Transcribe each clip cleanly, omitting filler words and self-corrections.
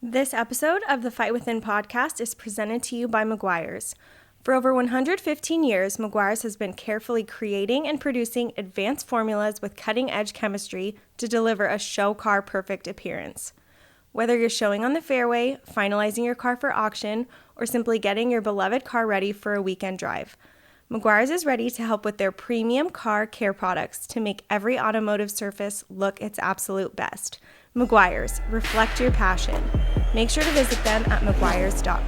This episode of the Fight Within podcast is presented to you by Meguiar's. For over 115 years, Meguiar's has been carefully creating and producing advanced formulas with cutting-edge chemistry to deliver a show car perfect appearance. Whether you're showing on the fairway, finalizing your car for auction, or simply getting your beloved car ready for a weekend drive, Meguiar's is ready to help with their premium car care products to make every automotive surface look its absolute best. Meguiar's, reflect your passion. Make sure to visit them at meguiars.com.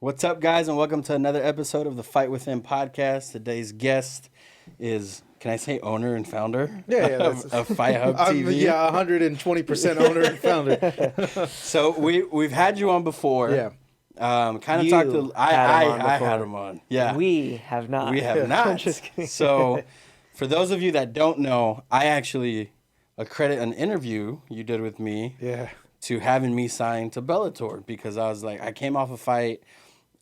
What's up, guys, and welcome to another episode of the Fight Within podcast. Today's guest is, can I say owner and founder? Yeah, of FightHub TV. Yeah, 120% owner and founder. So we've had you on before. Yeah. Kind of You talked to. I had had him on. Yeah. We have not. We have not. Just kidding. So, for those of you that don't know, I actually accredit an interview you did with me Yeah. to having me sign to Bellator, because I was like, I came off a fight,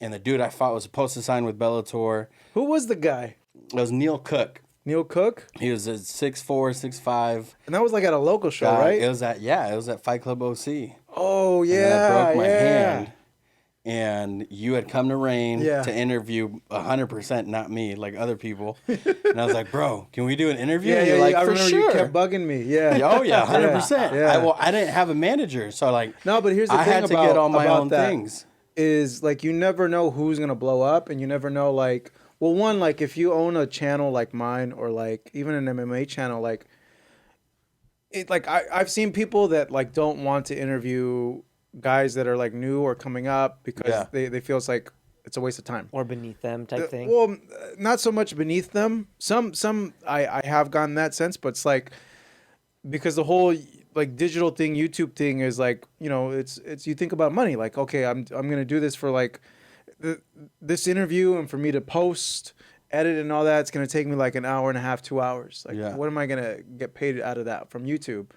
and the dude I fought was supposed to sign with Bellator. Who was the guy? It was Neil Cook. Neil Cook? He was a 6'4", 6'5". And that was like at a local show, guy. right? It was at Fight Club OC. Oh, And yeah. I broke my yeah. hand. And you had come to Rain Yeah. to interview 100%, not me, like other people. And I was like, bro, can we do an interview? Yeah, And yeah, you're like, I for remember sure. you kept bugging me. Yeah. Oh, yeah, 100%. Yeah. I didn't have a manager, so like, No, but here's the I thing had to about, get all my about own that things. is like you never know who's going to blow up, and you never know like, well, one, like if you own a channel like mine or like even an MMA channel, like it, like I've seen people that like don't want to interview guys that are like new or coming up because they feel it's like it's a waste of time. Or beneath them type thing. Well, not so much beneath them. Some I have gotten that sense, but it's like because the whole like digital thing, YouTube thing is like, you know, it's you think about money. Like, okay, I'm gonna do this for like this interview, and for me to post, edit, and all that, it's gonna take me like an hour and a half, 2 hours. Like, what am I gonna get paid out of that from YouTube?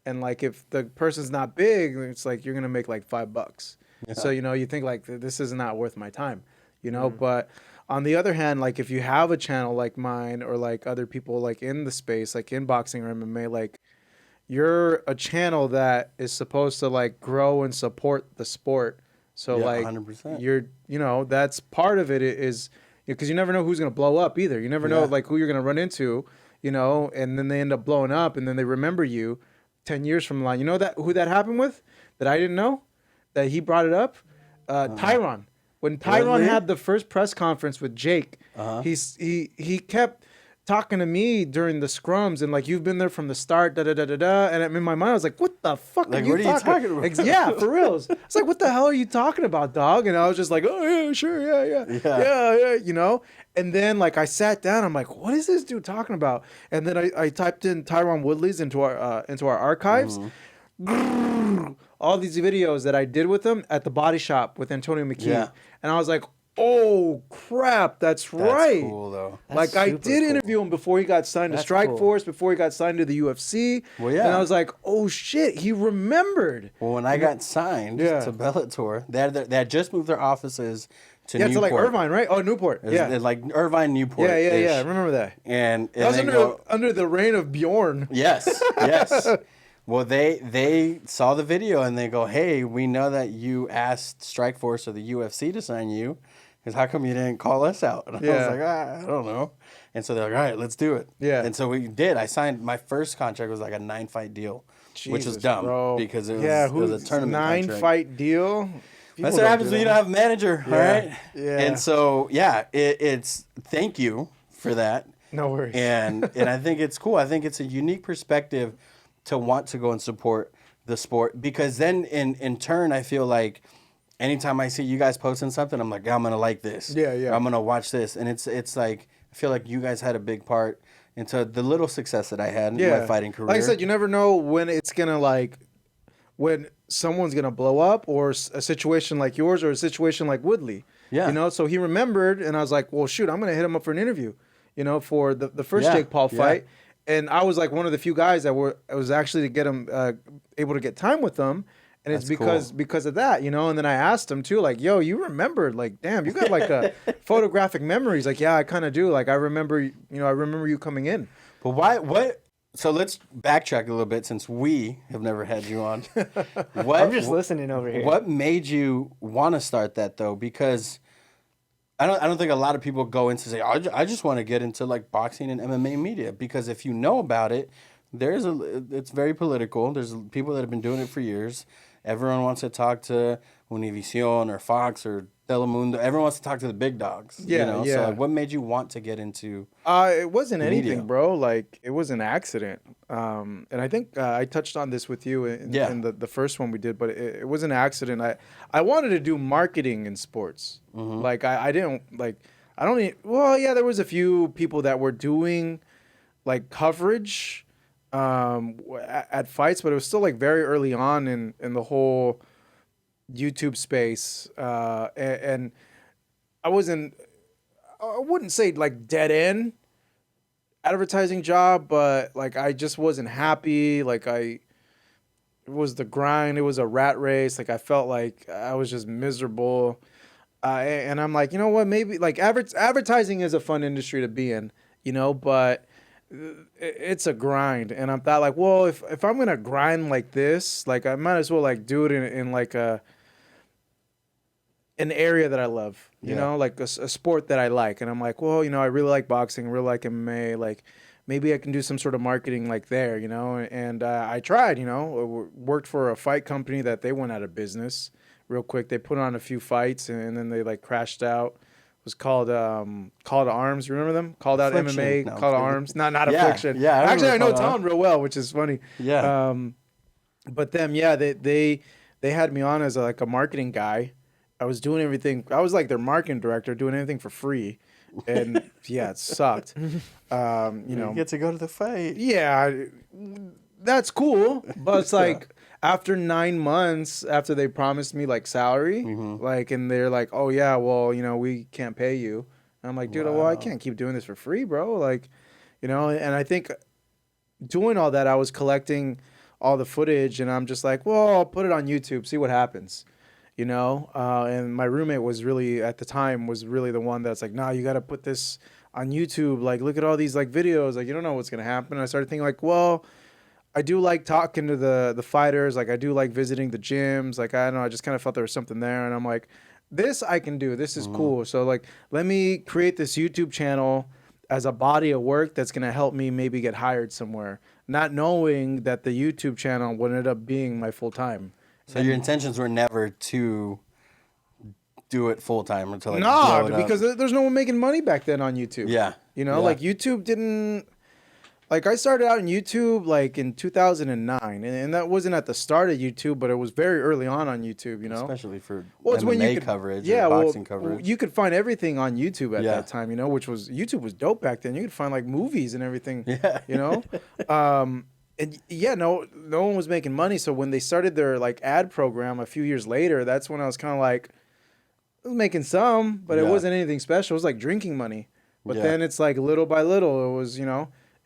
And like if the person's not big, it's like you're gonna make like $5. Yeah. So you know you think like this is not worth my time, you know. But on the other hand, like if you have a channel like mine or like other people like in the space, like in boxing or MMA, like you're a channel that is supposed to like grow and support the sport. So like 100%. you're, you know, that's part of it is because you never know who's gonna blow up either. You never know like who you're gonna run into, you know, and then they end up blowing up, and then they remember you 10 years from now. You know who that happened with that I didn't know that he brought it up? Tyron. When Tyron had the first press conference with Jake, he kept talking to me during the scrums and like, you've been there from the start, da da da da da. And in my mind, I was like, what the fuck Like, are you what are you talking about? Yeah, for real. It's like, what the hell are you talking about, dog? And I was just like, oh yeah, sure, yeah, you know. And then like I sat down, I'm like, what is this dude talking about? And then I typed in Tyron Woodley's into our archives. All these videos that I did with him at the body shop with Antonio McKee. Yeah. And I was like, oh crap, that's right. Cool though. Like I did interview him before he got signed to Strike Force, before he got signed to the UFC. Well, yeah. And I was like, oh shit, he remembered. Well, when I got signed to Bellator, they had just moved their offices to Newport. Yeah, to like Irvine, right? Oh, Newport. It's like Irvine, Newport. Yeah. I remember that. And that was under the reign of Bjorn. Yes. Well, they saw the video and they go, hey, we know that you asked Strikeforce or the UFC to sign you, because how come you didn't call us out? And I was like, I don't know. And so they're like, all right, let's do it. Yeah. And so we did. I signed, my first contract was like a 9-fight deal, which was dumb because it was a tournament 9-fight deal? That's what happens when you don't have a manager, all right? Yeah. And so, it's thank you for that. No worries. And I think it's cool. I think it's a unique perspective to want to go and support the sport, because then in turn I feel like anytime I see you guys posting something, I'm like, I'm gonna like this. Yeah. I'm gonna watch this, and it's like I feel like you guys had a big part into the little success that I had in my fighting career. Like I said, you never know when it's gonna when someone's gonna blow up, or a situation like yours, or a situation like Woodley. Yeah. You know, so he remembered, and I was like, well, shoot, I'm gonna hit him up for an interview. You know, for the first Jake Paul fight. And I was like one of the few guys that was actually to get him able to get time with them, and it's because of that, you know. And then I asked him too, like, "Yo, you remembered? Like, damn, you got like a photographic memories." Like, yeah, I kind of do. Like, I remember you coming in. But why? What So let's backtrack a little bit since we have never had you on. I'm just listening over here. What made you want to start that though? Because I don't think a lot of people go into say I just want to get into like boxing and MMA media, because if you know about it, it's very political. There's people that have been doing it for years. Everyone wants to talk to Univision or Fox or Telemundo. Everyone wants to talk to the big dogs. Yeah. So like, what made you want to get into? It wasn't anything, media? bro. Like, it was an accident. And I think I touched on this with you in the first one we did, but it was an accident. I wanted to do marketing in sports. Mm-hmm. Like, I didn't, like, I don't need, well, yeah, there was a few people that were doing, like, coverage at fights, but it was still, like, very early on in the whole YouTube space. And I wouldn't say, like, dead end advertising job, but like I just wasn't happy. Like it was the grind. It was a rat race. Like I felt like I was just miserable. And I'm like, you know what? Maybe like advertising is a fun industry to be in, but it's a grind. And I thought like, well, if I'm gonna grind like this, like I might as well like do it in like an area that I love, like a sport that I like. And I'm like, well, I really like boxing, really like MMA, like maybe I can do some sort of marketing like there, and I tried, worked for a fight company that they went out of business real quick. They put on a few fights and then they like crashed out. It was called Call to Arms. Remember them? Called Out Affliction. MMA, No, Call to Arms. Not Affliction. Yeah. Actually, I know Call to Arms. Tom real well, which is funny. Yeah. But them, yeah, they had me on as like a marketing guy. I was doing everything. I was like their marketing director, doing anything for free, and yeah, it sucked. You get to go to the fight. Yeah, that's cool, but it's like after 9 months, after they promised me like salary, like, and they're like, oh yeah, well, we can't pay you. And I'm like, dude, well, I can't keep doing this for free, bro. Like, and I think doing all that, I was collecting all the footage, and I'm just like, well, I'll put it on YouTube, see what happens. And my roommate was really, at the time, was really the one that's like, nah, you got to put this on YouTube. Like, look at all these like videos. Like, you don't know what's going to happen. And I started thinking like, well, I do like talking to the fighters. Like, I do like visiting the gyms. Like, I don't know, I just kind of felt there was something there. And I'm like, this I can do. This is cool. So like, let me create this YouTube channel as a body of work that's going to help me maybe get hired somewhere. Not knowing that the YouTube channel would end up being my full time. So your intentions were never to do it full time until like blow it up. Because there's no one making money back then on YouTube. Yeah. Like YouTube didn't. Like I started out in YouTube like in 2009, and that wasn't at the start of YouTube, but it was very early on YouTube. Especially for it's when MMA you could, coverage, or boxing coverage. You could find everything on YouTube at that time. Which was YouTube was dope back then. You could find like movies and everything. Yeah. And yeah, no one was making money. So when they started their like ad program a few years later, that's when I was kind of like, I was making some, but it wasn't anything special. It was like drinking money. But then it's like little by little, it was,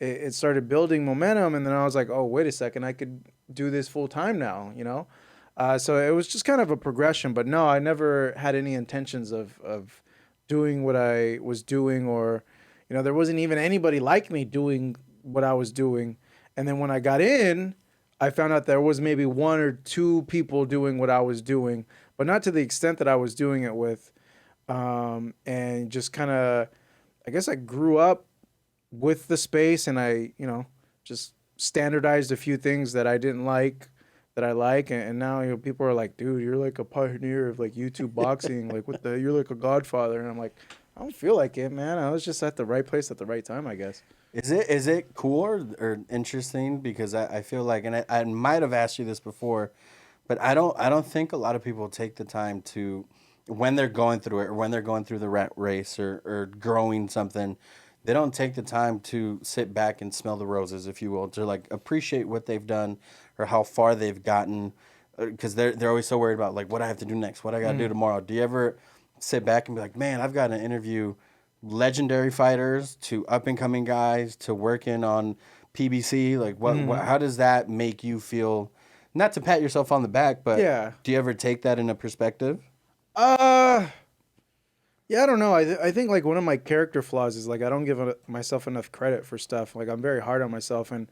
it started building momentum. And then I was like, oh, wait a second, I could do this full time now, So it was just kind of a progression. But no, I never had any intentions of doing what I was doing, or, there wasn't even anybody like me doing what I was doing. And then when I got in, I found out there was maybe one or two people doing what I was doing, but not to the extent that I was doing it with. And just kind of, I guess I grew up with the space, and I, just standardized a few things that I didn't like, that I like. And now, people are like, dude, you're like a pioneer of like YouTube boxing. Like you're like a godfather. And I'm like, I don't feel like it, man. I was just at the right place at the right time, I guess. Is it cool or interesting? Because I feel like, and I might have asked you this before, but I don't think a lot of people take the time to, when they're going through it, or when they're going through the rat race, or growing something, they don't take the time to sit back and smell the roses, if you will, to like appreciate what they've done or how far they've gotten, because they're always so worried about like what I have to do next, what I got to do tomorrow. Do you ever sit back and be like, man, I've got to interview legendary fighters to up and coming guys to working on PBC? Like what how does that make you feel? Not to pat yourself on the back, but do you ever take that in a perspective? Yeah, I don't know. I think like one of my character flaws is like I don't give myself enough credit for stuff. Like I'm very hard on myself, and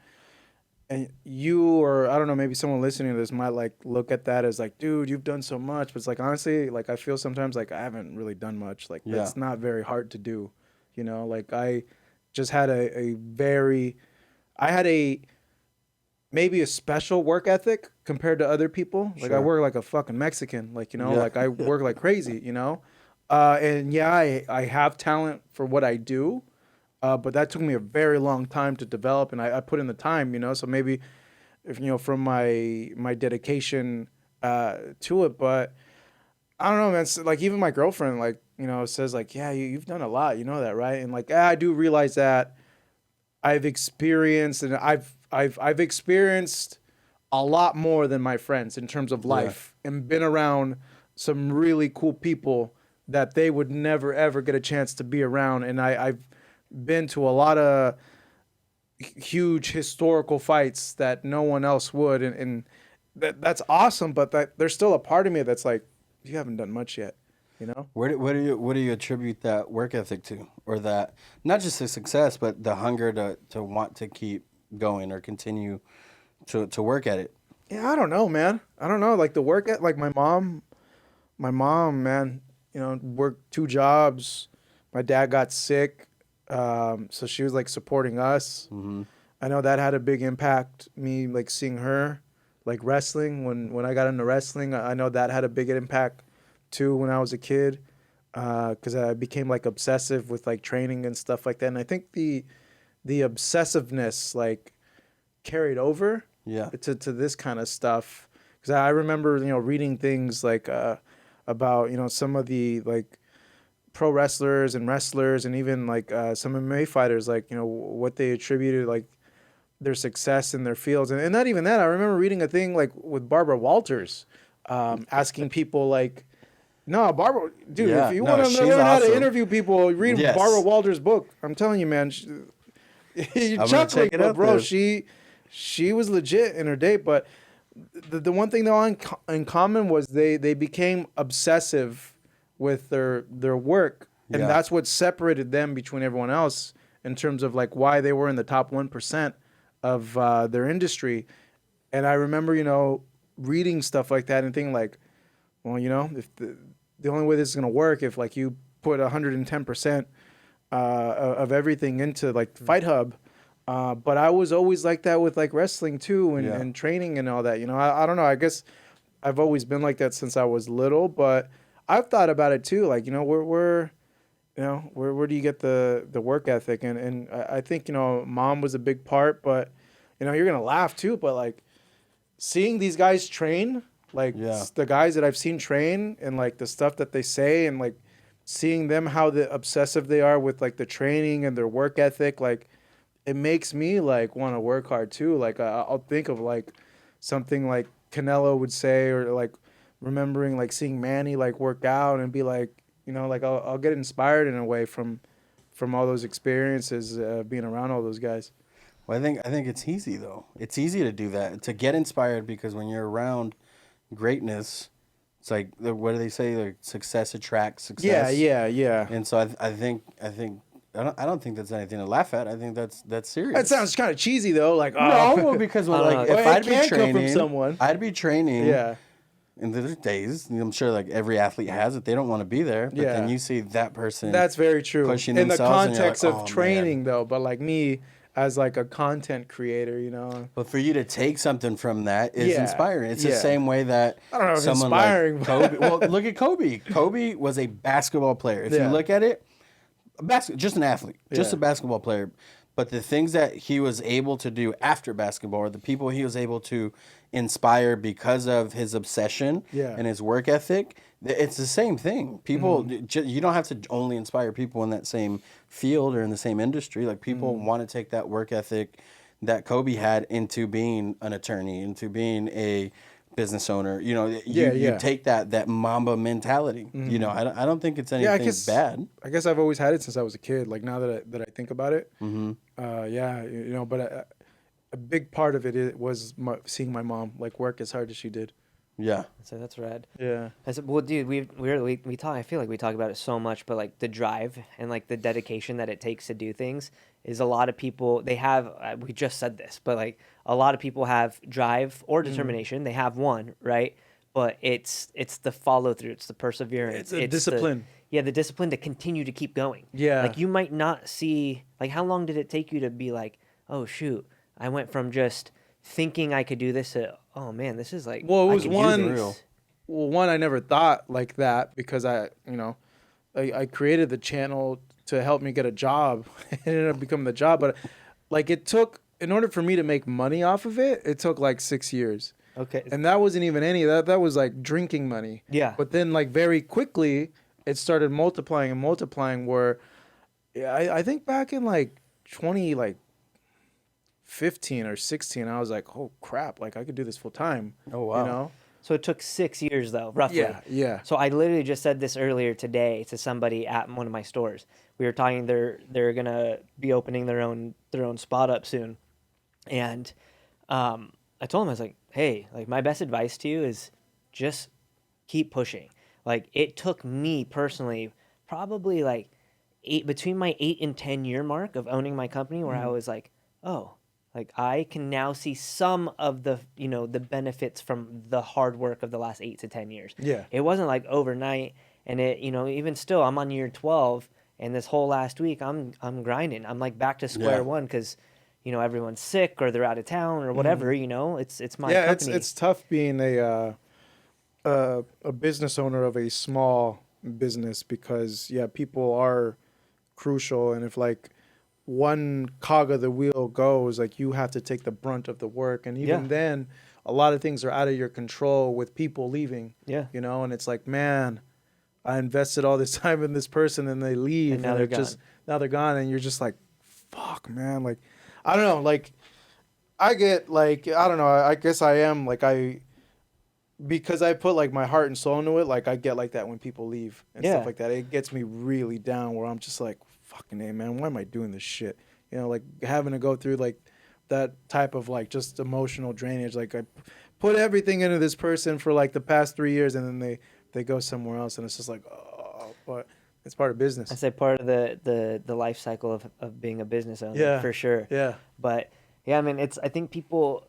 and you, or I don't know, maybe someone listening to this might like look at that as like, dude, you've done so much. But it's like, honestly, like I feel sometimes like I haven't really done much. Like that's not very hard to do, you know. Like I just had I had maybe a special work ethic compared to other people. Like I work like a fucking Mexican, like, you know, like I work like crazy, you know. And yeah, I have talent for what I do. But that took me a very long time to develop, and I put in the time, you know. So maybe, if you know, from my dedication to it, but I don't know, man. So, like even my girlfriend, like you know, says like, yeah, you've done a lot, you know that, right? And like I do realize that I've experienced, and I've experienced a lot more than my friends in terms of life, and been around some really cool people that they would never ever get a chance to be around, and I've been to a lot of huge historical fights that no one else would, and that's awesome. But there's still a part of me that's like, you haven't done much yet, you know. What do you attribute that work ethic to, or that not just the success, but the hunger to want to keep going or continue to work at it? Yeah, I don't know, man. I don't know. Like the work at like my mom, man. You know, worked 2 jobs. My dad got sick. So she was like supporting us. Mm-hmm. I know that had a big impact. Me like seeing her, like wrestling. When I got into wrestling, I know that had a big impact too when I was a kid. Because I became like obsessive with like training and stuff like that. And I think the obsessiveness like carried over to this kind of stuff. Because I remember reading things like about some of the like pro wrestlers and even like some MMA fighters, like what they attributed like their success in their fields, and not even that. I remember reading a thing like with Barbara Walters, asking people like, no, Barbara, dude, if you want to learn how to interview people, read Barbara Walters' book. I'm telling you, man. You're chuckling, but bro, she was legit in her day. But the one thing they all in common was they became obsessive with their work, and that's what separated them between everyone else in terms of like why they were in the top 1% of their industry. And I remember reading stuff like that and thinking like, well, if the only way this is going to work if like you put 110% of everything into like FightHub. But I was always like that with like wrestling too, and training and all that. I don't know. I guess I've always been like that since I was little, but I've thought about it too. Like, where do you get the work ethic? And I think, mom was a big part, but you're going to laugh too. But like seeing these guys train, like the guys that I've seen train and like the stuff that they say, and like seeing them, how obsessive they are with like the training and their work ethic, like it makes me like want to work hard too. Like I'll think of like something like Canelo would say, or like remembering like seeing Manny like work out and be like, like I'll get inspired in a way from all those experiences, being around all those guys. Well, I think it's easy though. It's easy to do that, to get inspired, because when you're around greatness, it's like, what do they say? Like success attracts success. Yeah. And so I think I don't think that's anything to laugh at. I think that's serious. That sounds kind of cheesy though. Like no, because like if I'd be training, come from someone. I'd be training. Yeah. And there's days, I'm sure like every athlete has it, they don't want to be there, but then you see that person. That's very true. Pushing in the themselves, context like, of training, though. But like me, as like a content creator, But for you to take something from that is inspiring. It's the same way that I don't know, someone inspiring, like Kobe. Well, look at Kobe. Kobe was a basketball player. If you look at it, just an athlete, just a basketball player. But the things that he was able to do after basketball, or the people he was able to inspire because of his obsession and his work ethic, it's the same thing. People, you don't have to only inspire people in that same field or in the same industry. Like people want to take that work ethic that Kobe had into being an attorney, into being a business owner. You take that Mamba mentality. I don't think it's anything bad. I guess I've always had it since I was a kid. Like now that I think about it, but a big part of it was seeing my mom like work as hard as she did. Yeah. So that's rad. Yeah. I said, well, dude, we talk. I feel like we talk about it so much, but like the drive and like the dedication that it takes to do things is a lot of people, they have, we just said this, but like a lot of people have drive or determination. They have one, right? But it's the follow through. It's the perseverance. It's a discipline. The discipline to continue to keep going. Yeah. Like you might not see, like how long did it take you to be like, oh shoot, I went from just thinking I could do this to, oh man, this is like, well, it I was can do one, this. well, one, I never thought like that because I created the channel to help me get a job. It ended up becoming the job, but like it took, in order for me to make money off of it, it took like 6 years. Okay. And that wasn't even any of that. That was like drinking money. Yeah. But then like very quickly, it started multiplying and multiplying where I think back in like 2015 or 16, I was like, oh crap, like I could do this full time. Oh, wow. You know? So it took 6 years though, roughly. Yeah. So I literally just said this earlier today to somebody at one of my stores. We were talking, they're gonna be opening their own spot up soon. And I told him, I was like, hey, like my best advice to you is just keep pushing. Like it took me personally probably like between my 8 and 10 year mark of owning my company where I was like, oh, like I can now see some of the, the benefits from the hard work of the last 8 to 10 years. Yeah. It wasn't like overnight. And it, even still, I'm on year 12 and this whole last week I'm grinding. I'm like back to square one because everyone's sick or they're out of town or whatever, it's my company. It's tough being a business owner of a small business because people are crucial, and if like one cog of the wheel goes, like you have to take the brunt of the work, and even then a lot of things are out of your control with people leaving. And it's like, man, I invested all this time in this person and they leave and now they're gone, and you're just like, fuck, man, like I don't know, like I get like, I don't know, I guess I am like, because I put like my heart and soul into it, like I get like that when people leave and stuff like that. It gets me really down where I'm just like, fucking A, man, why am I doing this shit? Like having to go through like that type of like just emotional drainage. Like I put everything into this person for like the past 3 years and then they go somewhere else, and it's just like, oh, but it's part of business. I say part of the life cycle of being a business owner, for sure. Yeah. But yeah, I mean, I think people,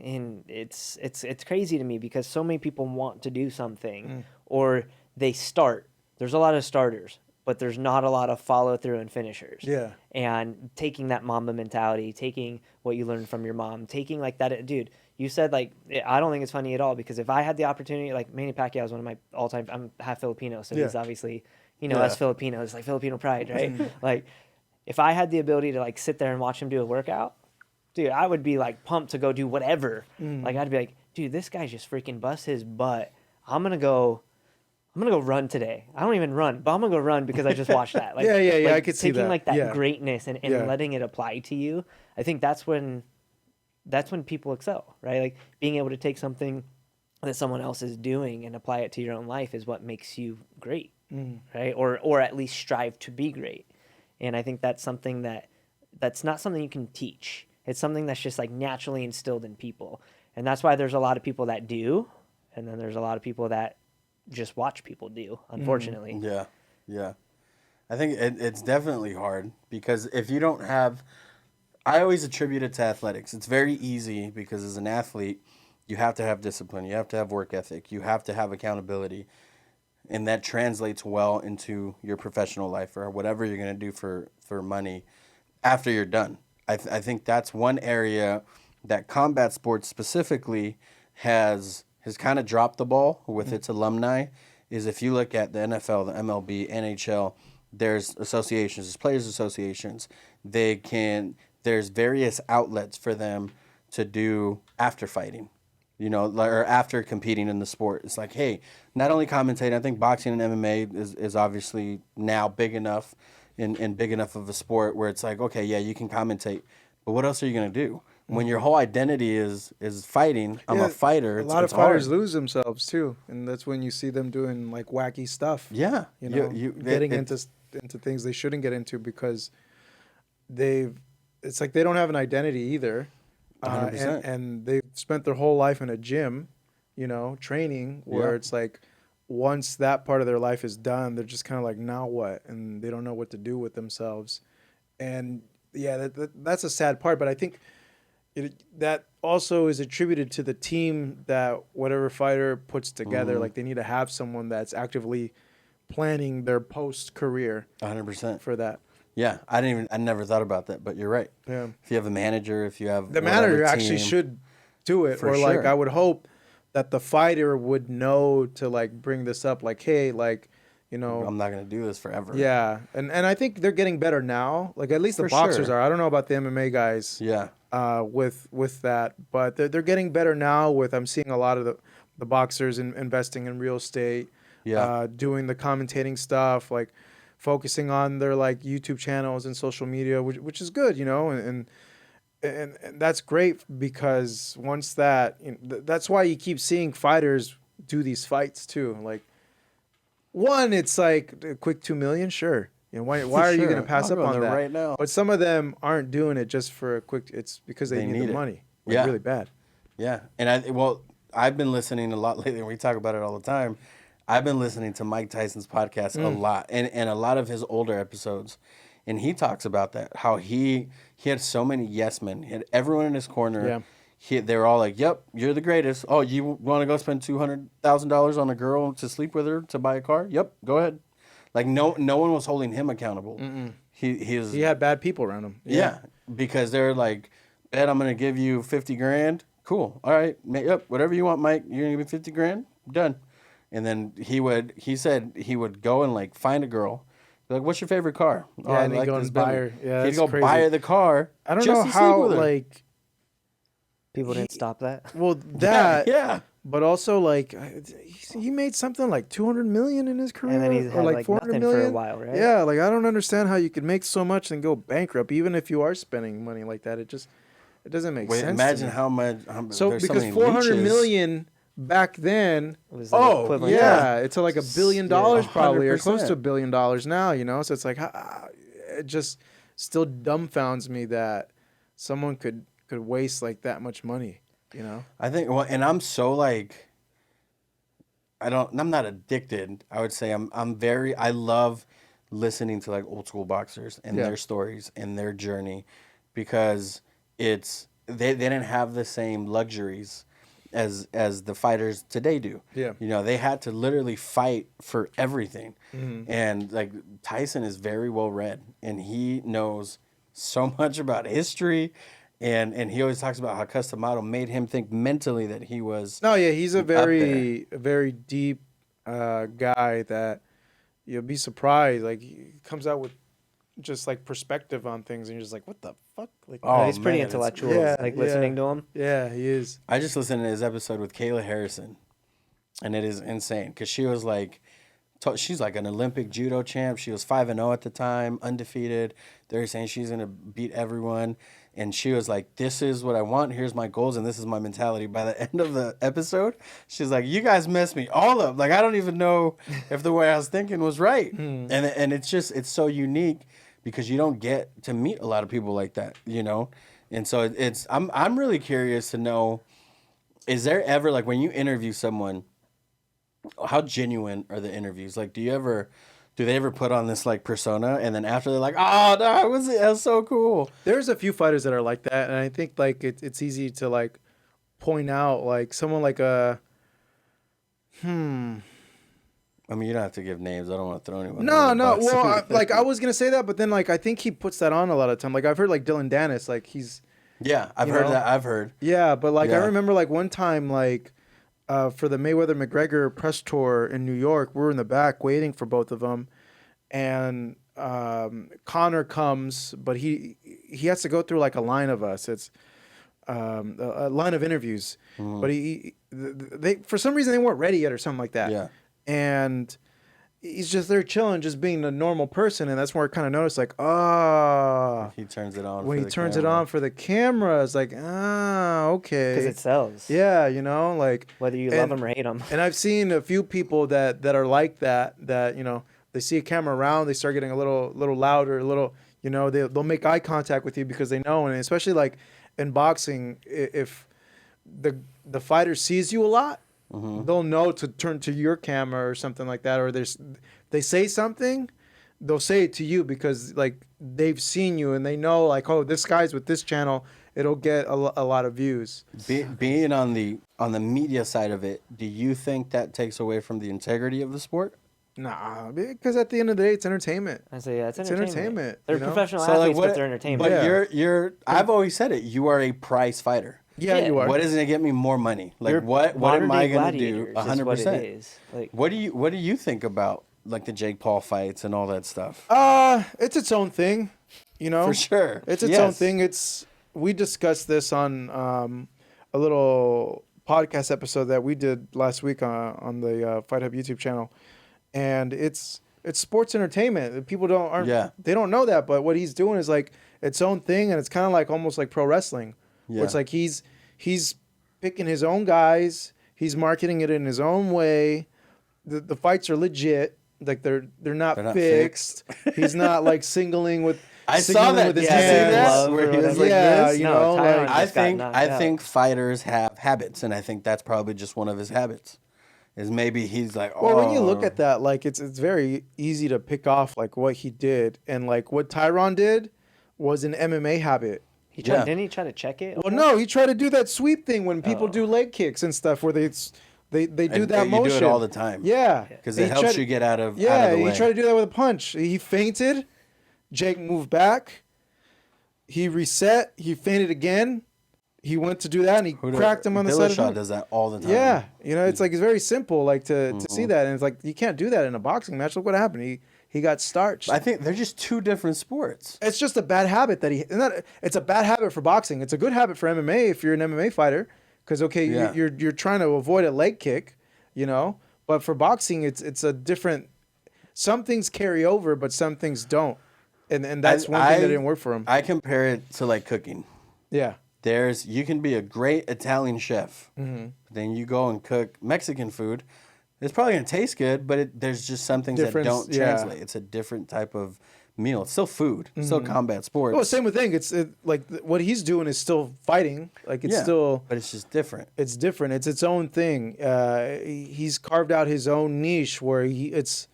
and it's crazy to me because so many people want to do something or they start. There's a lot of starters, but there's not a lot of follow through and finishers. Yeah. And taking that Mamba mentality, taking what you learned from your mom, taking like that, dude. You said like, I don't think it's funny at all because if I had the opportunity, like Manny Pacquiao is one of my all time. I'm half Filipino, so he's obviously, us Filipinos, like Filipino pride, right? Like, if I had the ability to like sit there and watch him do a workout, dude, I would be like pumped to go do whatever. Like I'd be like, dude, this guy just freaking busts his butt. I'm gonna go run today. I don't even run, but I'm gonna go run because I just watched that. Like, like, I could see that. Taking like that greatness and letting it apply to you. I think that's when people excel, right? Like being able to take something that someone else is doing and apply it to your own life is what makes you great, right? Or at least strive to be great. And I think that's something that's not something you can teach. It's something that's just like naturally instilled in people. And that's why there's a lot of people that do, and then there's a lot of people that just watch people do, unfortunately. Yeah. I think it's definitely hard because if you don't have, I always attribute it to athletics. It's very easy because as an athlete, you have to have discipline. You have to have work ethic. You have to have accountability. And that translates well into your professional life or whatever you're going to do for money after you're done. I think that's one area that combat sports specifically has kind of dropped the ball with its alumni, is if you look at the NFL, the MLB, NHL, there's associations, there's players associations. There's various outlets for them to do after fighting, or after competing in the sport. It's like, hey, not only commentating, I think boxing and MMA is obviously now big enough and big enough of a sport where it's like, okay, yeah, you can commentate, but what else are you going to do? When your whole identity is fighting, I'm a fighter. A lot of fighters lose themselves too, and that's when you see them doing like wacky stuff. Yeah, getting into things they shouldn't get into because it's like they don't have an identity either, 100%. And they've spent their whole life in a gym, training where it's like once that part of their life is done, they're just kind of like, now what? And they don't know what to do with themselves. And yeah, that's a sad part. But I think that also is attributed to the team that whatever fighter puts together. Like they need to have someone that's actively planning their post career 100%. for that. Yeah, I never thought about that, but you're right. Yeah, If you have a manager, if you have the whatever manager actually team, should do it, For or like sure. I would hope that the fighter would know to like bring this up, like, hey, like, you know, I'm not gonna do this forever. yeah, and I think they're getting better now. Like at least the For boxers sure. are. I don't know about the MMA guys. Yeah. With that, but they're getting better now. I'm seeing a lot of the boxers investing in real estate, Yeah. doing the commentating stuff, like focusing on their like YouTube channels and social media, which is good, you know, and that's great because once that, that's why you keep seeing fighters do these fights too. Like one, it's like a quick 2 million, sure. You know, why are you Sure. going to pass I'll up go on there that? right now. But some of them aren't doing it just for a quick. It's because they need the it. money. Like, Yeah. really bad. Yeah, and I've been listening a lot lately. We talk about it all the time. I've been listening to Mike Tyson's podcast a lot, and a lot of his older episodes, and he talks about that, how he had so many yes men. He had everyone in his corner. Yeah. They were all like, "Yep, you're the greatest. Oh, you want to go spend $200,000 on a girl to sleep with her to buy a car? Yep, go ahead." Like no one was holding him accountable. He had bad people around him. yeah, because they're like, "Bet I'm gonna give you 50 grand. Cool. All right. Yep. Whatever you want, Mike. You're gonna give me 50 grand. Done." And then he said he would go and like find a girl. Be like, what's your favorite car? Yeah, and he'd go this and buy Bentley." her. Yeah, he'd that's go crazy. buy her the car. I don't just know to sleep how with her. like People didn't stop that. well that yeah. but also like he made something like 200 million in his career, And then he's or had like like 400 nothing million for a while, right? Yeah, like I don't understand how you could make so much and go bankrupt, even if you are spending money like that. It doesn't make Wait, sense. imagine to me. how much. So there's because many 400 leeches. million back then, It was like equivalent to- yeah, it's like $1 billion probably, or close 100%. to $1 billion now. You know, so it's like it just still dumbfounds me that someone could waste like that much money. You know, I think. Well, and I'm so like. I'm not addicted. I would say I love listening to like old school boxers and Yeah. their stories and their journey, because they didn't have the same luxuries as the fighters today do. Yeah. You know, they had to literally fight for everything. Mm-hmm. And like Tyson is very well read, and he knows so much about history, and he always talks about how Customato made him think mentally that he was no, yeah, he's a up there. very deep guy that you'll be surprised. Like he comes out with just like perspective on things, and you're just like, what the fuck? Like, Oh, he's pretty man, it's- intellectual. Yeah, like yeah. listening to him. yeah, he is. I just listened to his episode with Kayla Harrison, and it is insane because she was like, she's like an Olympic judo champ. She was 5-0 at the time, undefeated. They're saying she's gonna beat everyone, and she was like, "This is what I want. Here's my goals, and this is my mentality." By the end of the episode, she's like, "You guys messed me all up. Like I don't even know if the way I was thinking was right." And it's so unique because you don't get to meet a lot of people like that, you know. And so I'm really curious to know, is there ever, like, when you interview someone, how genuine are the interviews? Like, do they ever put on this like persona, and then after they're like, "Oh no, it was so cool." There's a few fighters that are like that, and I think like it's easy to like point out like someone like I mean, you don't have to give names. I don't want to throw anyone. No. under the bus. Well, I was gonna say that, but then like I think he puts that on a lot of time. Like I've heard like Dylan Dennis, like he's Yeah, I've You heard know? that. I've heard. yeah, but like I Yeah. remember like one time like for the Mayweather McGregor press tour in New York, we were in the back waiting for both of them, and Connor comes, but he has to go through like a line of us. It's a line of interviews, but they for some reason they weren't ready yet or something like that. Yeah. And he's just there chilling, just being a normal person, and that's where I kind of noticed like, He turns it on. when for he the turns it camera. on for the camera, it's like, okay, Because it sells. yeah, you know, like Whether you and- love him or hate him. And I've seen a few people that are like that you know, they see a camera around, they start getting a little louder, a little, you know, they'll make eye contact with you because they know, and especially like in boxing, if the fighter sees you a lot, they'll know to turn to your camera or something like that, or they say something, they'll say it to you because like they've seen you and they know like, oh, this guy's with this channel, it'll get a lot of views. Being on the media side of it, do you think that takes away from the integrity of the sport? Nah, because at the end of the day, it's entertainment. I say, yeah, it's It's entertainment. entertainment, They're you know? professional So, like, athletes, what- but they're entertainment. But Yeah. you're I've always said it. You are a prize fighter. Yeah, Yeah. you are. What is it to get me more money? Like You're what am I modern-day going to do? gladiators is what it 100%. is. Like, What do you think about like the Jake Paul fights and all that stuff? It's its own thing, you know. For sure. It's its Yes. own thing. We discussed this on a little podcast episode that we did last week on the FightHub YouTube channel, and it's sports entertainment. People they don't know that, but what he's doing is like its own thing, and it's kind of like almost like pro wrestling. Yeah. Where it's like he's picking his own guys, he's marketing it in his own way. The fights are legit, like they're not fixed. He's not like singling with. I saw that. with his Yeah, hands. that where he was like Yeah, this. you No, know, Tyron like, I just got think knocked I out. think fighters have habits, and I think that's probably just one of his habits. Is maybe he's like, oh. well, when you look at that, like it's very easy to pick off like what he did, and like what Tyron did was an MMA habit. didn't he try to check it? Well, no, he tried to do that sweep thing when people do leg kicks and stuff, where they do And that you motion. do it all the time. Yeah, Because He it helps tried- you get out of Yeah, the he way. tried to do that with a punch. He feinted. Jake moved back. He reset. He feinted again. He went to do that, and he cracked him on the side of the Dillashaw head. does that all the time. Yeah, you know, it's like it's very simple, like to see that, and it's like you can't do that in a boxing match. Look what happened. He got starched. I think they're just two different sports. It's just a bad habit that it's a bad habit for boxing. It's a good habit for MMA if you're an MMA fighter, because Yeah. you're trying to avoid a leg kick, you know. But for boxing, it's a different. Some things carry over, but some things don't, and that's one thing that didn't work for him. I compare it to like cooking. Yeah. You can be a great Italian chef, Mm-hmm. then you go and cook Mexican food. It's probably gonna taste good, but there's just some things that Difference, don't yeah. translate. It's a different type of meal. It's still food. It's still combat sports. Well, same with thing. What he's doing is still fighting. Like it's Yeah, still. but it's just different. It's different. It's its own thing. He's carved out his own niche where it's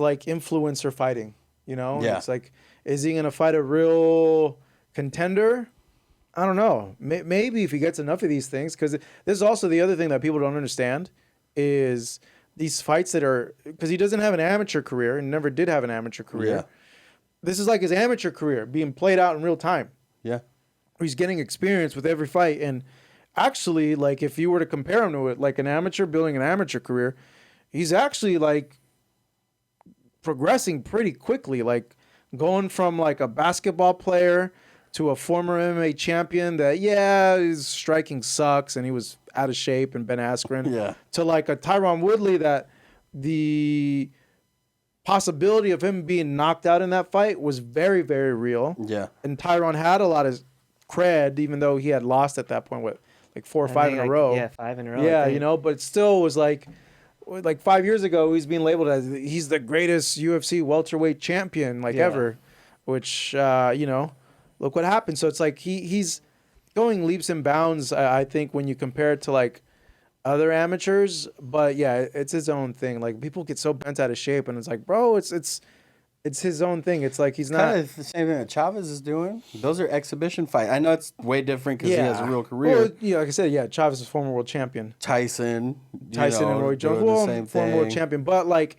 like influencer fighting. You know. Yeah. It's like, is he gonna fight a real contender? I don't know. Maybe if he gets enough of these things, because this is also the other thing that people don't understand is these fights that are, because he doesn't have an amateur career and never did have an amateur career. Yeah. This is like his amateur career being played out in real time. Yeah. He's getting experience with every fight, and actually, like if you were to compare him to it, like an amateur building an amateur career, he's actually like progressing pretty quickly, like going from like a basketball player to a former MMA champion that, his striking sucks and he was out of shape, and Ben Askren, Yeah. to like a Tyron Woodley that the possibility of him being knocked out in that fight was very, very real. Yeah. And Tyron had a lot of cred, even though he had lost at that point, like 4 or 5 in a row. Yeah, 5 in a row. I Yeah, think. you know, but it still was like 5 years ago, he's being labeled as he's the greatest UFC welterweight champion ever, which look what happened. So it's like he's going leaps and bounds. I think when you compare it to like other amateurs, but yeah, it's his own thing. Like people get so bent out of shape, and it's like, bro, it's his own thing. It's like he's not. Kind of the same thing that Chavez is doing. Those are exhibition fights. I know it's way different because he has a real career. Well, yeah, like I said, Chavez is former world champion. Tyson And Roy Jones, doing the same former world thing. champion. But like,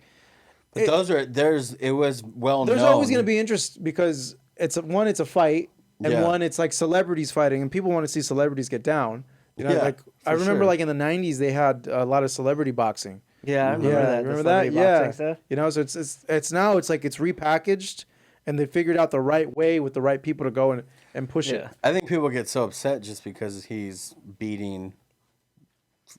But it was well known. there's always going to be interest because it's a fight, and Yeah. one, it's like celebrities fighting, and people want to see celebrities get down. You know, Yeah, like I for remember, sure. like in the '90s, they had a lot of celebrity boxing. Yeah, I remember Yeah, that. remember the that? celebrity Yeah, boxing stuff. you know, so it's now it's like it's repackaged, and they figured out the right way with the right people to go and push it. Yeah. I think people get so upset just because he's beating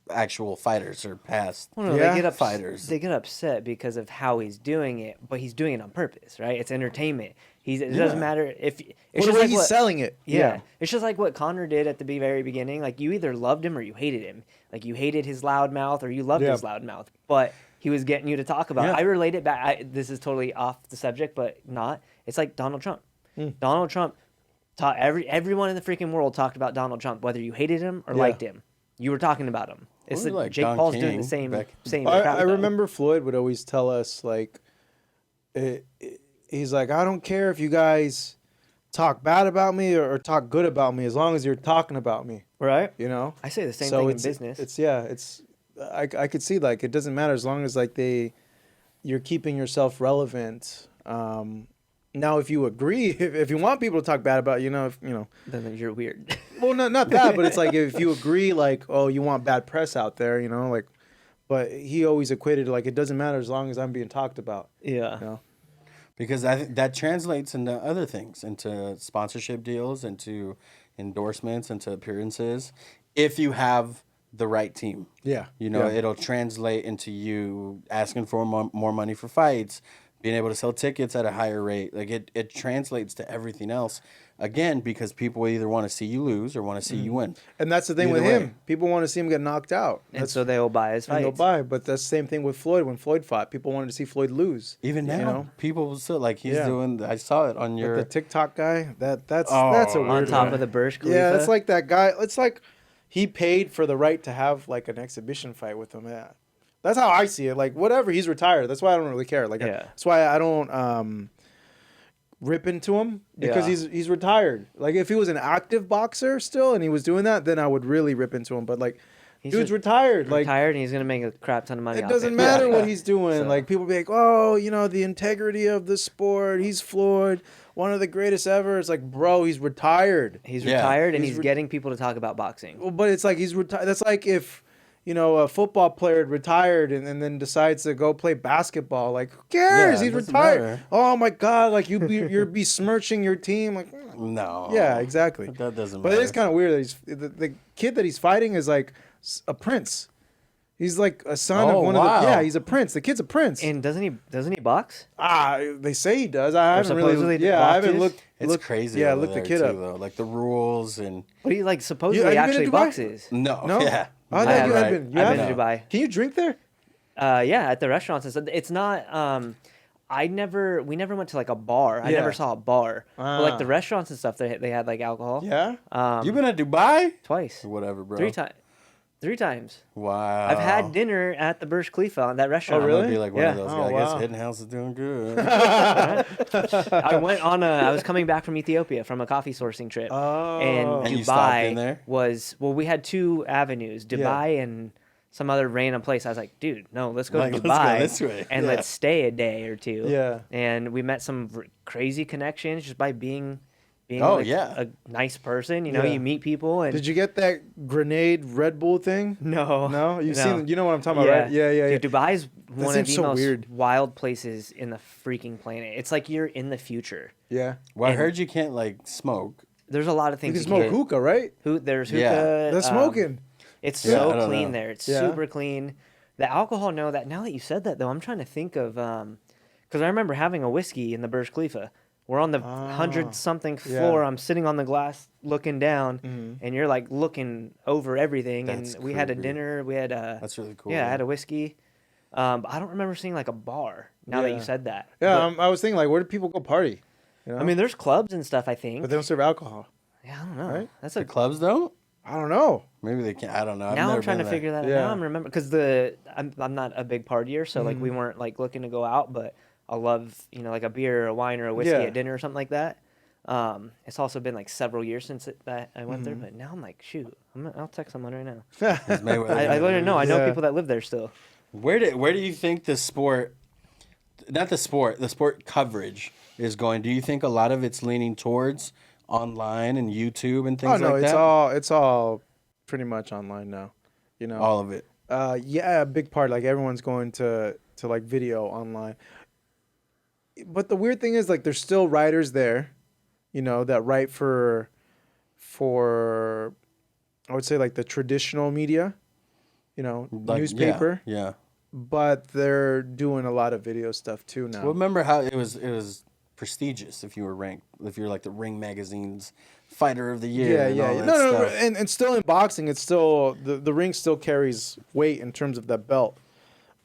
actual fighters or past. Well, no, Yeah. they get Fighters. They get upset because of how he's doing it, but he's doing it on purpose, right? It's entertainment. It Yeah. doesn't matter if it's Well, the just way like he's what, selling it. Yeah. It's just like what Connor did at the very beginning. Like you either loved him or you hated him. Like you hated his loud mouth or you loved Yeah. his loud mouth. But he was getting you to talk about. Yeah. I relate it back. This is totally off the subject, but not. It's like Donald Trump. Donald Trump taught everyone in the freaking world talked about Donald Trump, whether you hated him or Yeah. liked him. You were talking about him. It's Well, like like Jake Don Paul's doing King the same back- same. I crap, though. remember Floyd would always tell us like, he's like, I don't care if you guys talk bad about me or talk good about me, as long as you're talking about me, Right. you know? I say the same thing in business. I could see, like, it doesn't matter as long as, like, you're keeping yourself relevant. Now, if you agree, if you want people to talk bad about you, Then you're weird. well, not that, but it's like if you agree, like, oh, you want bad press out there, like, but he always equated like it doesn't matter as long as I'm being talked about. Yeah. You know? Because I think that translates into other things, into sponsorship deals, into endorsements, into appearances. If you have the right team, Yeah. it'll translate into you asking for more money for fights, being able to sell tickets at a higher rate. Like it translates to everything else. Again, because people either want to see you lose or want to see you win. And that's the thing Either with him. way. People want to see him get knocked out. And so they'll buy his And they'll fights. buy. But that's the same thing with Floyd. When Floyd fought, people wanted to see Floyd lose. Even now, people still like he's Yeah. doing. I saw it on your But the TikTok guy, that's a Oh, weird On top one. of the Burj Khalifa. Yeah, it's like that guy. It's like he paid for the right to have like an exhibition fight with him. Yeah, that's how I see it. Like whatever, he's retired. That's why I don't really care. Like Yeah. that's why I don't rip into him because Yeah. he's retired. Like if he was an active boxer still and he was doing that, then I would really rip into him. But like, He's dude's retired. Like retired, and he's gonna make a crap ton of money. it off doesn't matter Yeah. what he's doing. So- Like people be like, oh, the integrity of the sport. He's Floyd, one of the greatest ever. It's like, bro, he's retired. He's Yeah. retired, and He's he's getting people to talk about boxing. Well, but it's like he's retired. That's like if a football player retired and then decides to go play basketball. Like, who cares? Yeah, it He's doesn't retired. matter. Oh my god! Like you're besmirching your team. Like, no. yeah, exactly. That doesn't But matter. it is kind of weird that the kid that he's fighting is like a prince. He's like a son of Oh, one wow. of the. Yeah, he's a prince. The kid's a prince. And doesn't he box? They say he does. I haven't really. supposedly Yeah, I haven't boxes? It's crazy. Yeah, over look the there, kid too, up. though. Like the rules and But he like supposedly have you been to actually Dubai? boxes. no. No? Yeah. Oh, I I thought have, you had right. been. You I've have? been to Dubai. Can you drink there? Yeah, at the restaurants and stuff. It's not. We never went to like a bar. I Yeah. never saw a bar. But like the Ah. restaurants and stuff, they had like alcohol. Yeah. You been to Dubai? Twice. Whatever, bro. 3 times. Wow. I've had dinner at the Burj Khalifa on that restaurant. Oh, really? I might be like one Yeah. of those Oh, guys. I guess wow. Hidden House is doing good. I went on I was coming back from Ethiopia from a coffee sourcing trip. Oh. And And you stopped in Dubai there? we had 2 avenues, Dubai and some other random place. I was like, dude, no, let's go Like, to let's go Dubai this way. and Yeah. let's stay a day or 2. Yeah. And we met some crazy connections just by being Oh, like yeah. a nice person. Yeah. You meet people and Did you get that grenade Red Bull thing? no, No, you've no. seen. You know what I'm talking about, right? Yeah. Dude, Dubai's one of seems the so most weird. wild places in the freaking planet. It's like you're in the future. Yeah. Well, I And- heard you can't like smoke. There's a lot of You things can smoke can't- hookah, right? There's hookah. Yeah. They're smoking. It's Yeah, I so don't clean know. there. It's Yeah. super clean. The alcohol, no. Now that you said that, though, I'm trying to think of because I remember having a whiskey in the Burj Khalifa. We're on the 100-something yeah. floor. I'm sitting on the glass looking down, and you're like looking over everything. That's and we had a creepy. dinner. We had a That's really cool. yeah. I had a whiskey. But I don't remember seeing like a bar. Now that Yeah. you said that. Yeah, I was thinking like, where do people go party? You know? I mean, there's clubs and stuff. I think. but they don't serve alcohol. Yeah, I don't know. Right? That's The a clubs don't. I don't know. Maybe they can't. I don't know. I've now never I'm trying to been there. figure that out. Yeah. Now I'm remember because I'm not a big partier, so like we weren't like looking to go out, but I love like a beer or a wine or a whiskey Yeah. at dinner or something like that. It's also been like several years since that I went there, but now I'm like, shoot, I'll text someone right now. Is Mayweather I gonna let her know. I lose? know Yeah. people that live there still. Where do you think the sport, not the sport coverage is going? Do you think a lot of it's leaning towards online and YouTube and things Oh no, like it's that? it's all pretty much online now. You know. All of it. Yeah, a big part. Like everyone's going to like video online. But the weird thing is like there's still writers there, that write for I would say like the traditional media, Like, newspaper. Yeah. But they're doing a lot of video stuff too now. Well, remember how it was prestigious if you were ranked, if you're like the Ring Magazine's Fighter of the Year. Yeah, and yeah, all yeah. that No, stuff. and still in boxing, it's still the ring still carries weight in terms of that belt.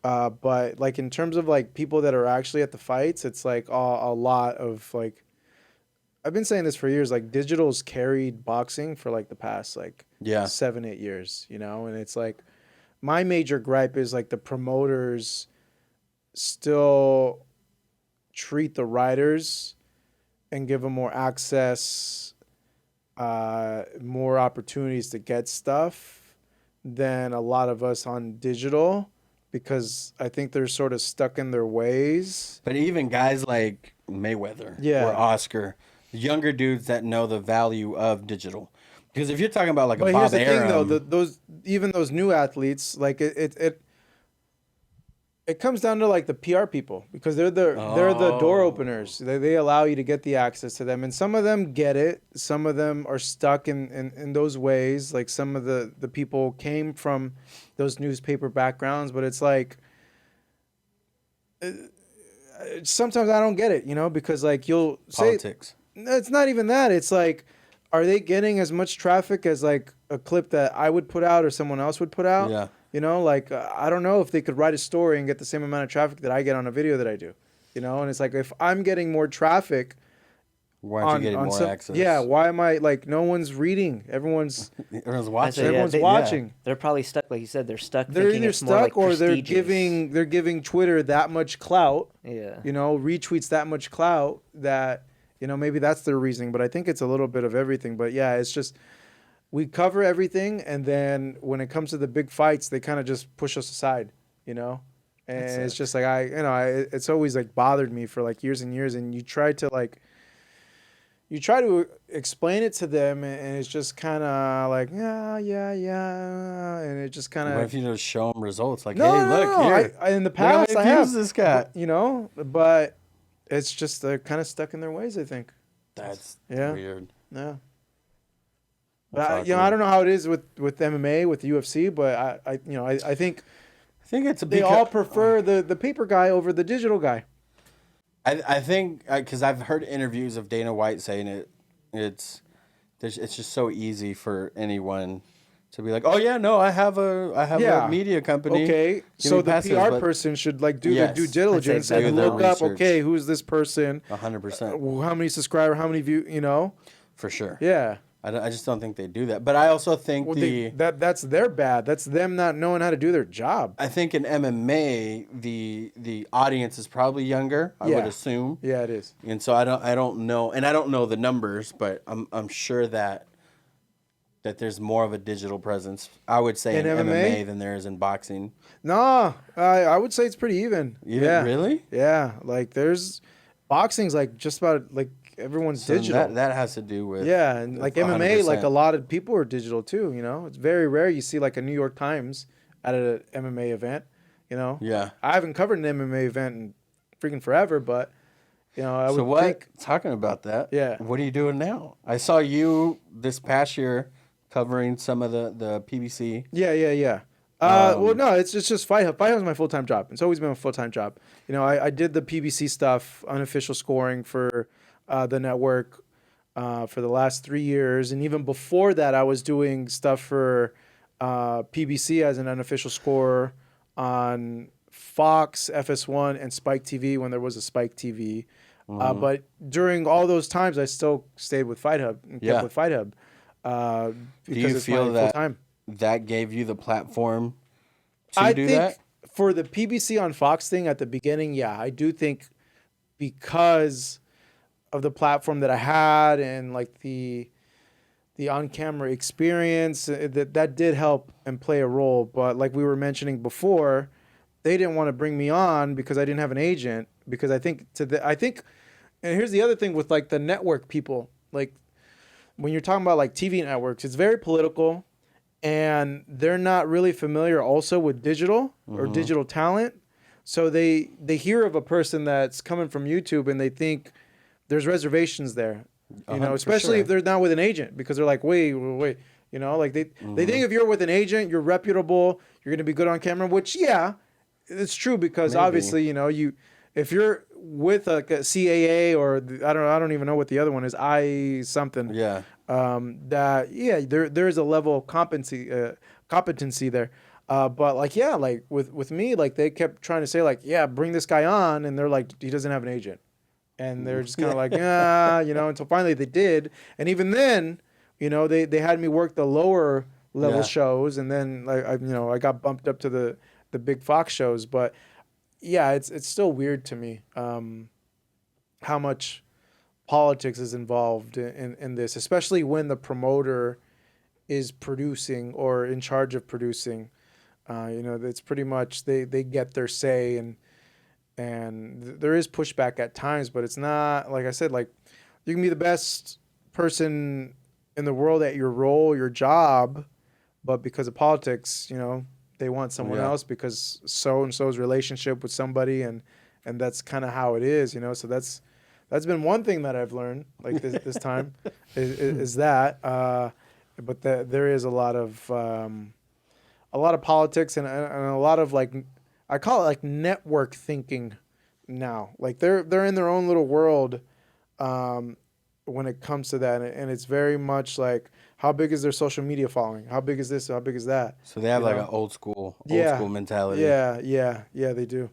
But like in terms of like people that are actually at the fights, it's like a lot of like. I've been saying this for years. Like digital's carried boxing for like the past like 7-8 years, and it's like my major gripe is like the promoters still treat the writers and give them more access, more opportunities to get stuff than a lot of us on digital, because I think they're sort of stuck in their ways. But even guys like Mayweather Yeah. or Oscar, younger dudes that know the value of digital. Because if you're talking about like But a Bob here's the thing, Arum, though, those new athletes, like it comes down to like the PR people, because they're the door openers. They allow you to get the access to them, and some of them get it. Some of them are stuck in those ways. Like some of the people came from those newspaper backgrounds, but it's like sometimes I don't get it, because like you'll politics. say it's not even that. It's like, are they getting as much traffic as like a clip that I would put out or someone else would put out? Yeah. Like I don't know if they could write a story and get the same amount of traffic that I get on a video that I do. And it's like, if I'm getting more traffic, Why aren't you getting more access? Yeah, why am I like, no one's reading, everyone's watching. everyone's watching. They're probably stuck, like you said. They're stuck. They're thinking either it's more, stuck like, or they're prestigious. giving Twitter that much clout. Yeah. Retweets that much clout that maybe that's their reasoning. But I think it's a little bit of everything. But yeah, it's just, we cover everything, and then when it comes to the big fights, they kind of just push us aside, and it's just like it's always like bothered me for like years and years. And you try to explain it to them, and it's just kind of like yeah, and it just kind of. What if you just show them results? Like, No, hey, no, look no. here. In the past, Look I how many have views this got. but it's just they're kind of stuck in their ways, I think. That's Yeah. weird. Yeah. That's But I awkward. don't know how it is with MMA, with UFC, but I think I think it's they all prefer the paper guy over the digital guy. I think because I've heard interviews of Dana White saying it's just so easy for anyone to be like, oh yeah, no, I have a media company. Okay, Give so me the passes, PR but person should like do their Yes. due diligence I'd say and do their look up. research. Okay, who's this person? 100% How many subscribers? How many views? for sure. Yeah. I just don't think they do that. But I also think Well, that's their bad. That's them not knowing how to do their job. I think in MMA the audience is probably younger. I would assume. Yeah, it is. And so I don't know, and I don't know the numbers, but I'm sure that there's more of a digital presence, I would say, in MMA than there is in boxing. No, I would say it's pretty even. Yeah. Really? Yeah, like there's boxing's like just about like everyone's So digital. That has to do with And like 100%. MMA, like a lot of people are digital too. It's very rare you see like a New York Times at an MMA event. Yeah. I haven't covered an MMA event in freaking forever, but I would think. Talking about that. Yeah. What are you doing now? I saw you this past year covering some of the PBC. Yeah. Well, no, it's just FightHub. FightHub is my full-time job. It's always been a full-time job. I did the PBC stuff, unofficial scoring for the network for the last 3 years. And even before that, I was doing stuff for PBC as an unofficial scorer on Fox, FS1, and Spike TV when there was a Spike TV. But during all those times, I still stayed with FightHub and kept with FightHub. Do you feel that full-time. that gave you the platform to I do think that? for the PBC on Fox thing at the beginning, yeah, I do think because of the platform that I had and like the on-camera experience, that did help and play a role. But like we were mentioning before, they didn't want to bring me on because I didn't have an agent. Because I think and here's the other thing with like the network people, like when you're talking about like TV networks, it's very political. And they're not really familiar also with digital or digital talent. So they hear of a person that's coming from YouTube and they think there's reservations there. Especially if they're not with an agent, because they're like, wait. Like they think if you're with an agent, you're reputable, you're going to be good on camera, which, yeah, it's true because Maybe. obviously, if you're with a CAA or I don't even know what the other one is, something. Yeah. There is a level of competency there. But like, yeah, like with me, like they kept trying to say like, yeah, bring this guy on. And they're like, he doesn't have an agent. And they're just kind of like, until finally they did. And even then, they had me work the lower level shows. And then like, I got bumped up to the big Fox shows, but yeah, it's still weird to me. how much politics is involved in this, especially when the promoter is producing or in charge of producing. It's pretty much they get their say, and there is pushback at times, but it's not, like I said, like you can be the best person in the world at your role, your job, but because of politics, they want someone else because so-and-so's relationship with somebody, and that's kind of how it is, so that's been one thing that I've learned, like this time is that, but there is a lot of politics and a lot of, like, I call it like network thinking now. Like they're in their own little world when it comes to that, and it's very much like, how big is their social media following? How big is this? How big is that? So they have like an old school mentality. Yeah, they do.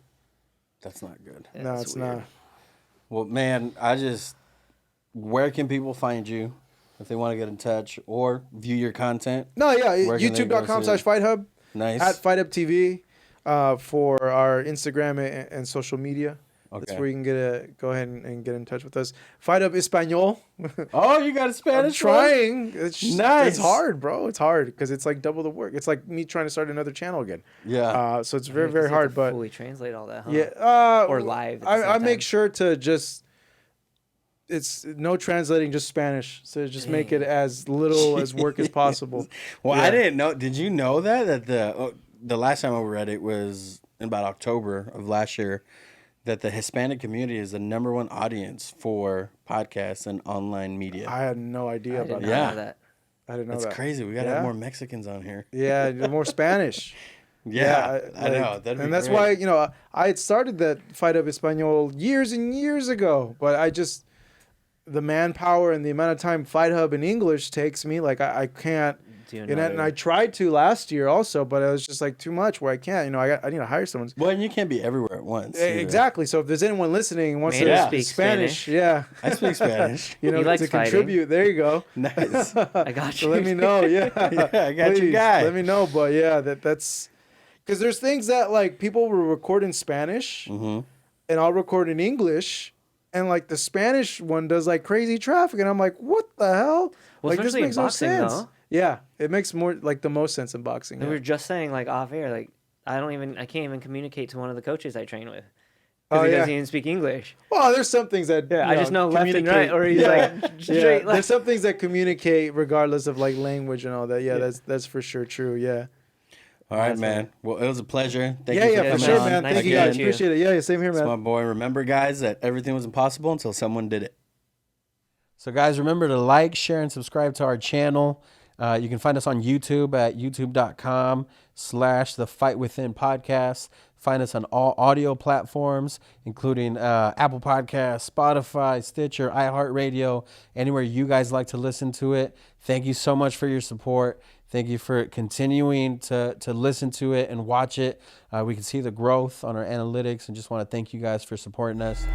That's not good. Yeah, no, it's weird. Not. Well, man, where can people find you if they want to get in touch or view your content? No, yeah, youtube.com/FightHub. Nice. At FightHub TV for our Instagram and social media. Okay. That's where you can go ahead and get in touch with us. FightHub Espanol. Oh, you got a Spanish? I'm trying. It's nice. It's hard, bro. It's hard because it's like double the work. It's like me trying to start another channel again. Yeah. So it's very, very hard. But fully translate all that, huh? Yeah. Or live. I make sure to just. It's no translating, just Spanish. So just make it as little as work as possible. Well, I didn't know. Did you know that the last time I read it was in about October of last year, that the Hispanic community is the #1 audience for podcasts and online media? I had no idea about that. Yeah. I didn't know that. That's crazy. We got to have more Mexicans on here. Yeah, more Spanish. I know. And that's why, I had started that Fight Up Espanol years and years ago, but the manpower and the amount of time Fight Hub in English takes me, like I can't. And I tried to last year also, but it was just like too much where I can't. I need to hire someone. Well, and you can't be everywhere at once. Exactly. So if there's anyone listening who wants to speak Spanish, I speak Spanish. To contribute. There you go. Nice. I got you. So let me know. Yeah, I got you, guy. Let me know. But yeah, that's because there's things that like people will record in Spanish, and I'll record in English. And like the Spanish one does like crazy traffic, and I'm like, what the hell? Well, like this makes no sense. Though. Yeah, it makes more like the most sense in boxing. We were just saying like off air, like I can't even communicate to one of the coaches I train with because he doesn't even speak English. Well, there's some things that I just know left and right, or he's like straight. There's some things that communicate regardless of like language and all that. Yeah, that's for sure true. Yeah. All right, man. Well, it was a pleasure. Thank you for coming for sure, on. Man. Thank you guys. Appreciate it. Yeah, same here, man. That's my boy. Remember, guys, that everything was impossible until someone did it. So, guys, remember to like, share, and subscribe to our channel. You can find us on YouTube at youtube.com/The Fight Within Podcast. Find us on all audio platforms, including Apple Podcasts, Spotify, Stitcher, iHeartRadio, anywhere you guys like to listen to it. Thank you so much for your support. Thank you for continuing to listen to it and watch it. We can see the growth on our analytics, and just want to thank you guys for supporting us.